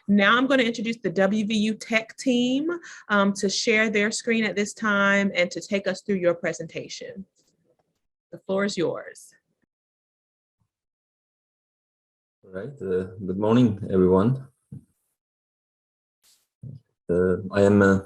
Now I'm going to introduce the WVU Tech team to share their screen at this time and to take us through your presentation. The floor is yours. All right. Good morning, everyone. I am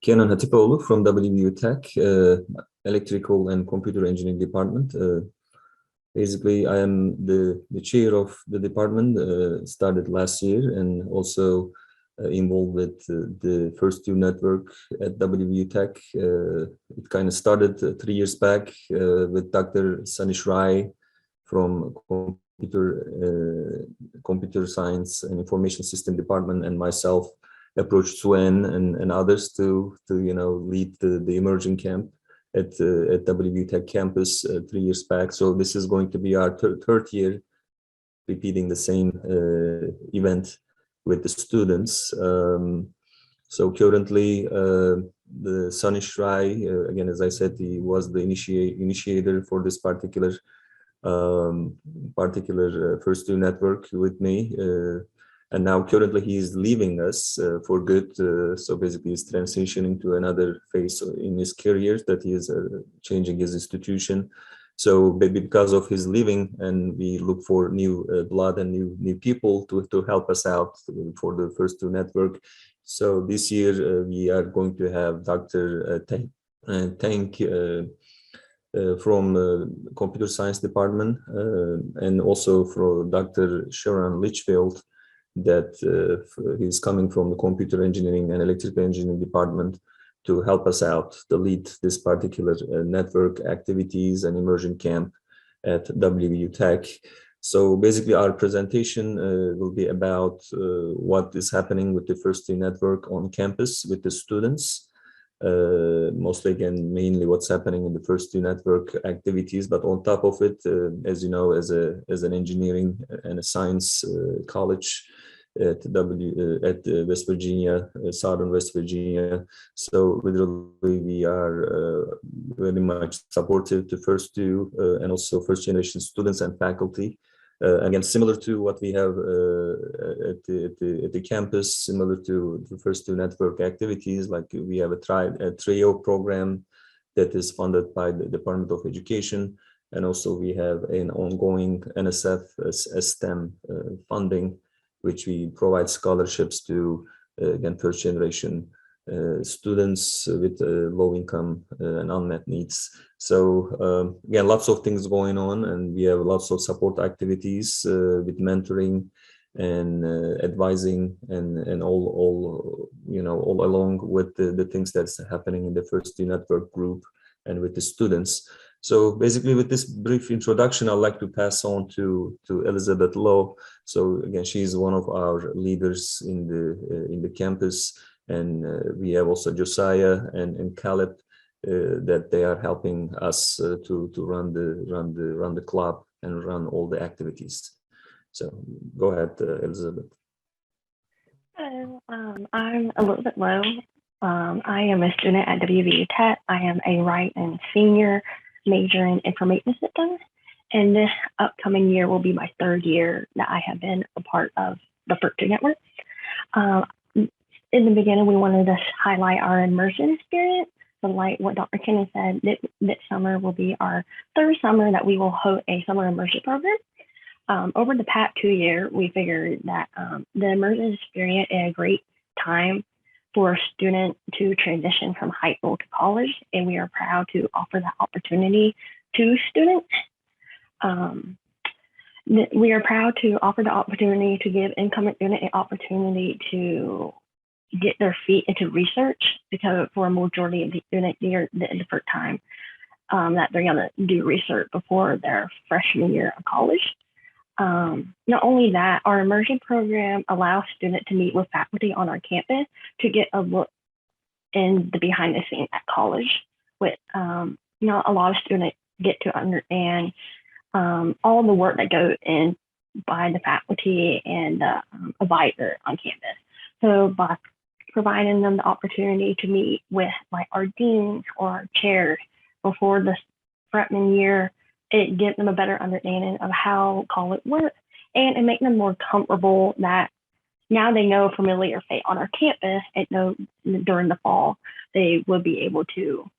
Kenan Hatipoğlu from WVU Tech, Electrical and Computer Engineering Department. Basically, I am the chair of the department, started last year, and also involved with the first two network at WVU Tech. It kind of started 3 years back with Dr. Sanish Rai from Computer Science and Information System Department, and myself approached Suen and others to lead the emerging camp at WVU Tech campus 3 years back. So this is going to be our third year repeating the same event with the students. So currently, the Sanish Rai, again, as I said, he was the initiator for this particular first two network with me. And now currently he is leaving us for good. So basically he's transitioning to another phase in his career, that he is changing his institution. So maybe because of his leaving, and we look for new blood and new people to help us out for the first two network. So this year we are going to have Dr. Tank from Computer Science Department, and also from Dr. Sharon Litchfield, that he's coming from the Computer Engineering and Electrical Engineering Department to help us out to lead this particular network activities and immersion camp at WVU Tech. So basically our presentation will be about what is happening with the first two network on campus with the students. Mostly, again, mainly what's happening in the first two network activities, but on top of it, as you know, as an engineering and a science college at West Virginia, Southern West Virginia. So literally we are very much supportive to first two and also first generation students and faculty. Again, similar to what we have at the campus, similar to the first two network activities, like we have a trio program that is funded by the Department of Education, and also we have an ongoing NSF STEM funding, which we provide scholarships to again first generation students with low income and unmet needs. So again, lots of things going on, and we have lots of support activities with mentoring and advising and all along with the things that's happening in the first two network group and with the students. So basically, with this brief introduction, I'd like to pass on to Elizabeth Lowe. So again, she's one of our leaders in the campus. And we have also Josiah and Caleb that they are helping us to run the club and run all the activities. So go ahead, Elizabeth. Hello, I'm Elizabeth Lowe. I am a student at WVU Tech. I am a right and senior major in information systems, and this upcoming year will be my third year that I have been a part of the first two networks. In the beginning, we wanted to highlight our immersion experience. So like what Dr. Kenny said, this summer will be our third summer that we will host a summer immersion program. Over the past 2 years, we figured that the immersion experience is a great time for a student to transition from high school to college, and we are proud to offer that opportunity to students. We are proud to offer the opportunity to give incoming students an opportunity to get their feet into research, because for a majority of the students, they're the first time that they're going to do research before their freshman year of college. Not only that, our immersion program allows students to meet with faculty on our campus to get a look in the behind the scenes at college. With a lot of students get to understand all the work that goes in by the faculty and the advisor on campus. So by providing them the opportunity to meet with like our deans or our chairs before the freshman year, it gives them a better understanding of how college works, and it makes them more comfortable that now they know familiar fate on our campus, and know during the fall they would be able to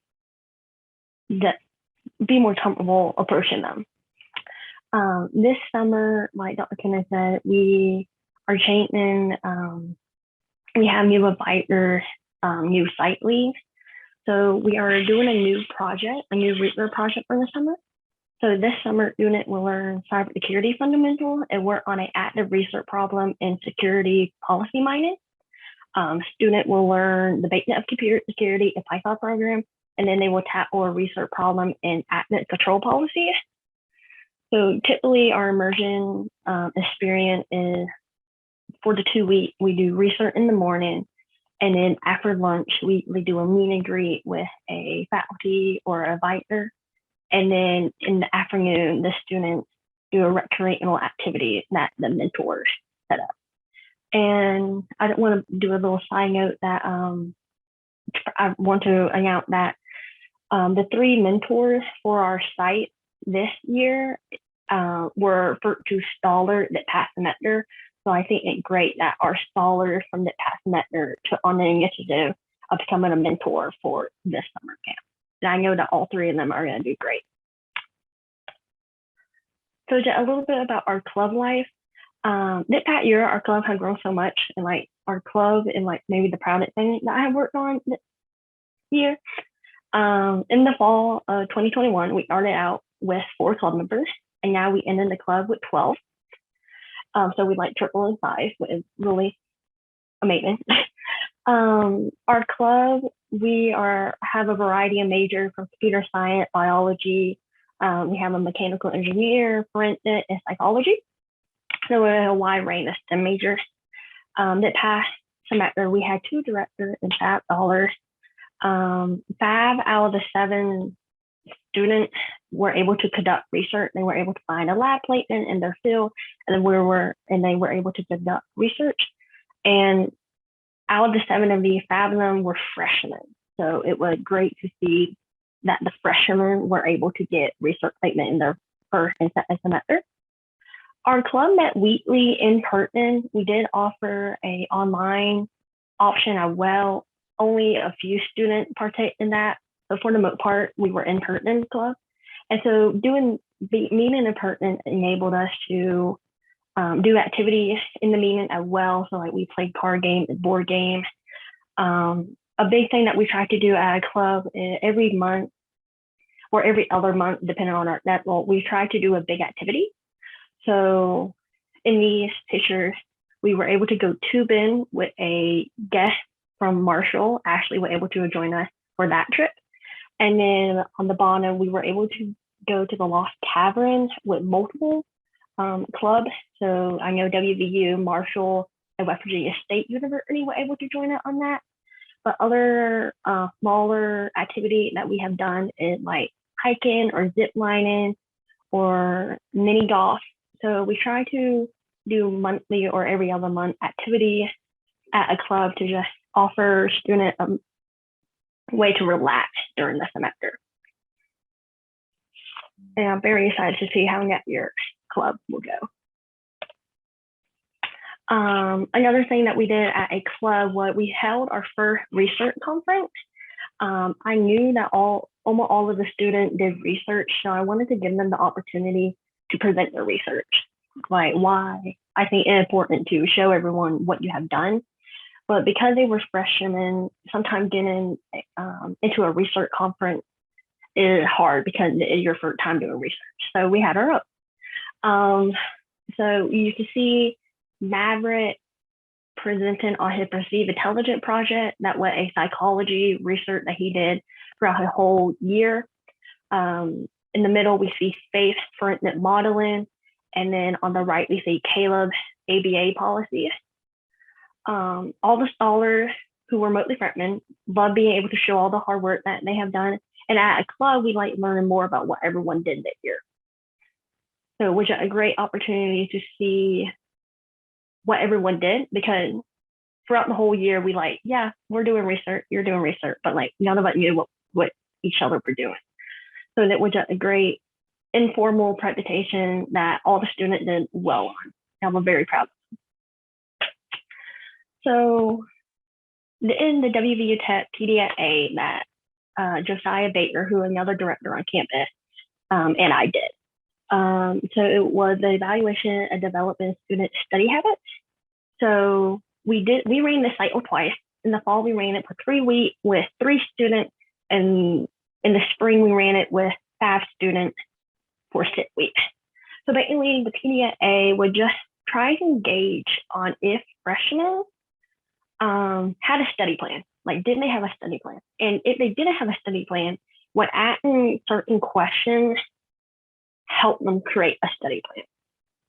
be more comfortable approaching them. This summer, like Dr. Kenneth said, we are changing, we have new advisors, new site leads. So we are doing a new project, a new research project for the summer. So this summer student will learn cybersecurity fundamentals and work on an active research problem in security policy mining. Student will learn the basics of computer security and Python program, and then they will tackle a research problem in active control policies. So typically our immersion experience is for the 2 weeks, we do research in the morning, and then after lunch, we do a meet and greet with a faculty or advisor. And then in the afternoon, the students do a recreational activity that the mentors set up. And I want to do a little side note that I want to announce that the 3 mentors for our site this year were first 2 scholars that passed the semester. So I think it's great that our scholars from the past semester took on the initiative of becoming a mentor for this summer camp. And I know that all 3 of them are going to do great. So just a little bit about our club life. This past year, our club has grown so much, and like our club and like maybe the proudest thing that I have worked on this year. In the fall of 2021, we started out with 4 club members, and now we ended the club with 12. So we like triple in size, which is really amazing. Our club, we have a variety of majors from computer science, biology. We have a mechanical engineer, forensic, and psychology. So we have a wide range of STEM majors. That past semester, we had 2 directors and 5 scholars. 5 out of the 7 students were able to conduct research. They were able to find a lab placement in their field, and they were able to conduct research. And out of the 7 of these, 5 of them were freshmen. So it was great to see that the freshmen were able to get research placement in their first and second semester. Our club met weekly in person. We did offer an online option as well. Only a few students partake in that. So for the most part, we were in person club. And so meeting in person enabled us to do activities in the meeting as well. So like we played card games and board games. A big thing that we try to do at a club is every month or every other month, depending on our network, we try to do a big activity. So in these pictures, we were able to go tubing with a guest from Marshall. Ashley was able to join us for that trip. And then on the bottom, we were able to go to the Lost Cavern with multiple clubs. So I know WVU, Marshall, and West Virginia State University were able to join us on that. But other smaller activity that we have done is like hiking or zip lining or mini golf. So we try to do monthly or every other month activities at a club to just offer students a way to relax during the semester. And I'm very excited to see how next year's club will go. Another thing that we did at a club was we held our first research conference. I knew that almost all of the students did research, so I wanted to give them the opportunity to present their research, like why I think it's important to show everyone what you have done. But because they were freshmen, sometimes getting into a research conference is hard because it is your first time doing research. So we had her up. So you can see Maverick presenting on his perceived intelligence project. That was a psychology research that he did throughout his whole year. In the middle, we see Faith forensic modeling. And then on the right, we see Caleb's ABA policies. All the scholars who were mostly freshmen love being able to show all the hard work that they have done. And at a club, we like learning more about what everyone did that year. So it was a great opportunity to see what everyone did, because throughout the whole year, we like, yeah, we're doing research, you're doing research, but like none of us knew what each other were doing. So that was a great informal presentation that all the students did well on. I'm very proud of them. So in the WVU Tech PDA that Josiah Baker, who is another director on campus, and I did. So it was the evaluation of developing student study habits. So we ran the cycle twice. In the fall, we ran it for 3 weeks with 3 students, and in the spring, we ran it with 5 students for 6 weeks. So basically, the PDA would just try to engage on if freshmen had a study plan. Like, didn't they have a study plan? And if they didn't have a study plan, would asking certain questions help them create a study plan?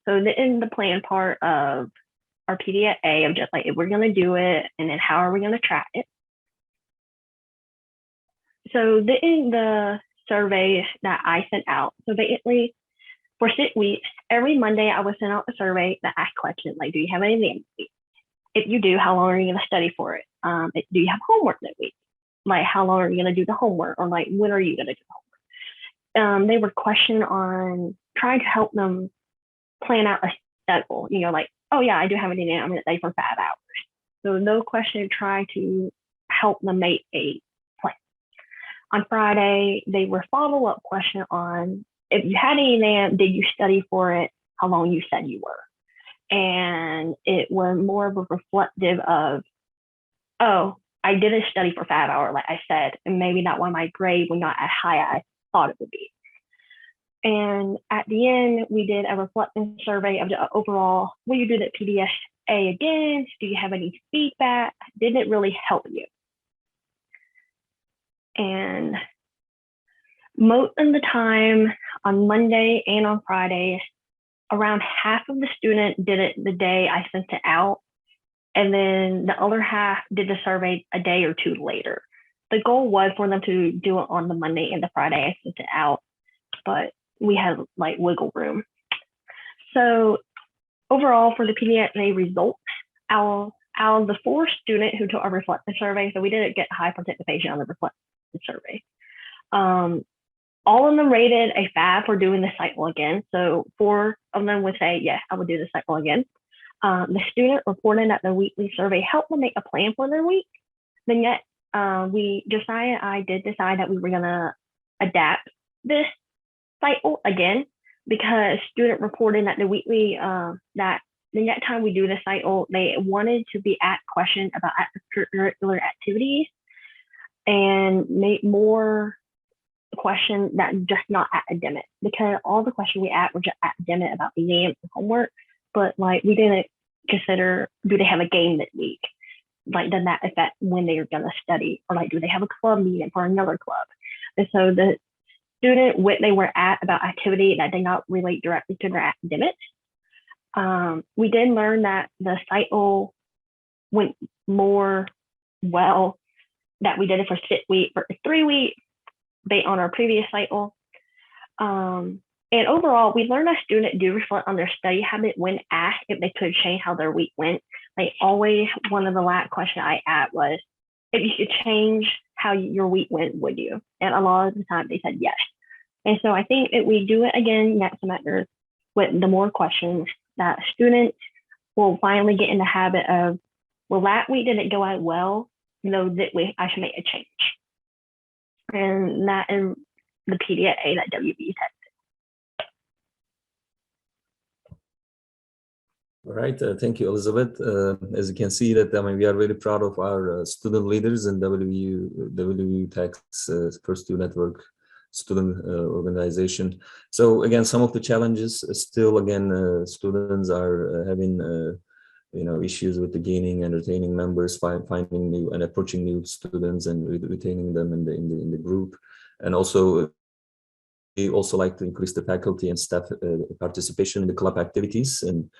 So in the plan part of our PDA of just like, if we're going to do it, and then how are we going to track it? So in the survey that I sent out, so basically for 6 weeks, every Monday I would send out a survey that asked questions like, do you have an exam this week? If you do, how long are you going to study for it? Do you have homework that week? Like, how long are you going to do the homework? Or like, when are you going to do the homework? They were questioned on trying to help them plan out a schedule. You know, like, oh yeah, I do have an exam. I'm going to study for 5 hours. So no question try to help them make a plan. On Friday, they were follow-up question on if you had an exam, did you study for it? How long you said you were? And it was more of a reflective of, oh, I didn't study for 5 hours, like I said, and maybe not why my grade was not as high as I thought it would be. And at the end, we did a reflective survey of the overall, will you do the PDA again? Do you have any feedback? Did it really help you? And most of the time on Monday and on Fridays, around half of the students did it the day I sent it out. And then the other half did the survey a day or 2 later. The goal was for them to do it on the Monday and the Friday I sent it out, but we had like wiggle room. So overall for the PDA results, out of the 4 students who took our reflective survey, so we didn't get high participation on the reflective survey. All of them rated a 5 for doing the cycle again. So 4 of them would say, yes, I would do the cycle again. The student reported that the weekly survey helped them make a plan for their week. Then yet, Josiah and I did decide that we were gonna adapt this cycle again, because student reported that the weekly, that the next time we do the cycle, they wanted to be asked questions about extracurricular activities and make more questions that just not academic, because all the questions we asked were just academic about exams and homework, but like we didn't consider, do they have a game this week? Like, does that affect when they're gonna study? Or like, do they have a club meeting for another club? And so the student, what they were at about activity that did not relate directly to their academics. We did learn that the cycle went more well, that we did it for 6 weeks, for 3 weeks, based on our previous cycle. And overall, we learned that students do reflect on their study habit when asked if they could change how their week went. Like always, one of the last questions I asked was, if you could change how your week went, would you? And a lot of the time they said yes. And so I think if we do it again next semester with the more questions, that students will finally get in the habit of, well, that week didn't go out well, that week I should make a change. And that is the PDA that WVU Tech. All right, thank you, Elizabeth. As you can see that, we are very proud of our student leaders in WVU Tech's First Two Network student organization. So again, some of the challenges still, again, students are having issues with the gaining and retaining members, finding new and approaching new students and retaining them in the group. And also, we also like to increase the faculty and staff participation in the club activities, and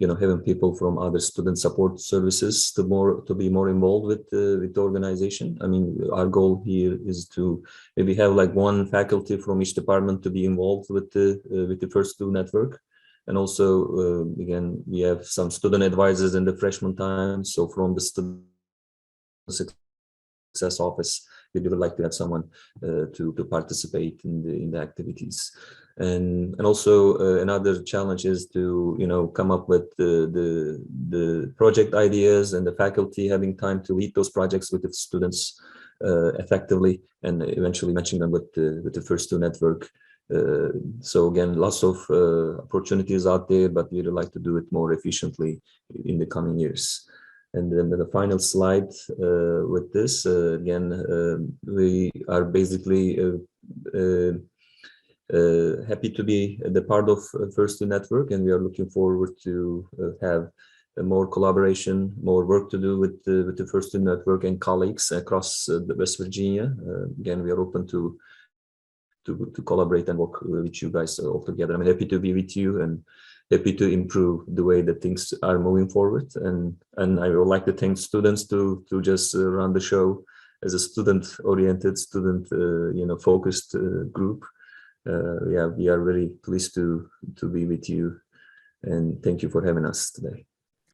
having people from other student support services to be more involved with the organization. I mean, our goal here is to maybe have like one faculty from each department to be involved with the First Two Network. And also, again, we have some student advisors in the freshman time. So from the student Success Office. We would like to have someone to participate in the activities. And also another challenge is to come up with the project ideas, and the faculty having time to lead those projects with the students effectively, and eventually matching them with the First Two network. So again, lots of opportunities out there, but we'd like to do it more efficiently in the coming years. And then the final slide with this, again, we are basically happy to be the part of First Two Network, and we are looking forward to have more collaboration, more work to do with the First Two Network and colleagues across the West Virginia. Again, we are open to collaborate and work with you guys all together. I'm happy to be with you and happy to improve the way that things are moving forward. And I would like to thank students to just run the show as a student-oriented, student-focused group. Yeah, we are very pleased to be with you, and thank you for having us today.